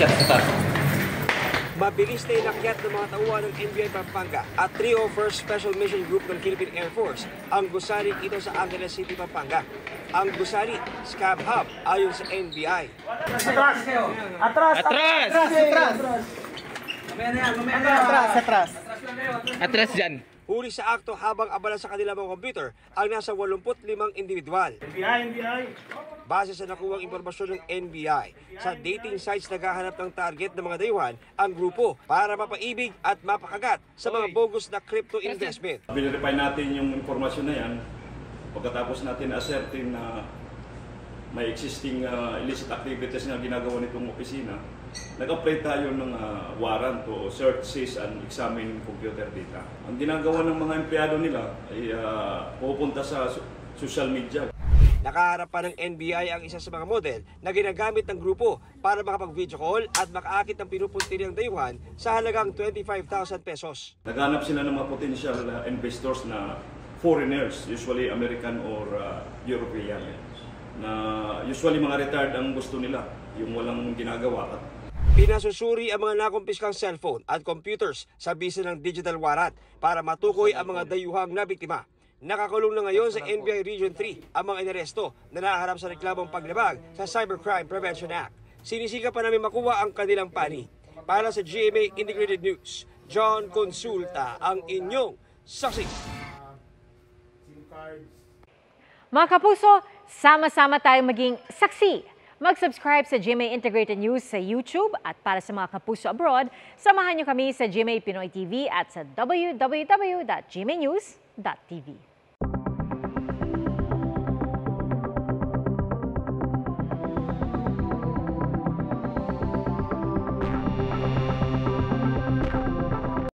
siya sa taas. Mabilis na inakyat ng mga tauhan ng NBI Pampanga at 301st Special Mission Group ng Philippine Air Force ang gusali ito sa Angeles City, Pampanga. Ang gusali, Scab Hub, ayon sa NBI. Atras! Atras! Atras! Atras! Atras dyan. Huli sa akto habang abala sa kanilang mga computer ang nasa 85 individual. NBI! Base sa nakuwang impormasyon ng NBI, sa dating sites naghahanap ng target ng mga dayuhan ang grupo para mapaibig at mapakagat sa mga bogus na crypto investment. Verify natin yung informasyon na yan pagkatapos natin ascertain na may existing illicit activities na ginagawa nitong opisina. Nag-apply tayo ng warrant to search, seize, and examine computer data. Ang ginagawa ng mga empleyado nila ay pupunta sa social media. Nakaharap pa ng NBI ang isa sa mga model na ginagamit ng grupo para makapag-video call at makaakit ng pinupunti ng dayuhan sa halagang 25,000 pesos. Naghanap sila ng mga potential investors na foreigners, usually American or European, na usually mga retired ang gusto nila, yung walang ginagawa. Pinasusuri ang mga nakumpiskang cellphone at computers sa bisa ng digital warrant para matukoy ang mga dayuhang na biktima. Nakakulong na ngayon sa NBI Region 3 ang mga inaresto na naharap sa reklamong paglabag sa Cybercrime Prevention Act. Sinisika pa namin makuha ang kanilang panig. Para sa GMA Integrated News, John Consulta ang inyong saksi. Mga kapuso, sama-sama tayong maging saksi. Mag-subscribe sa GMA Integrated News sa YouTube at para sa mga kapuso abroad, samahan niyo kami sa GMA Pinoy TV at sa www.gmanews.tv.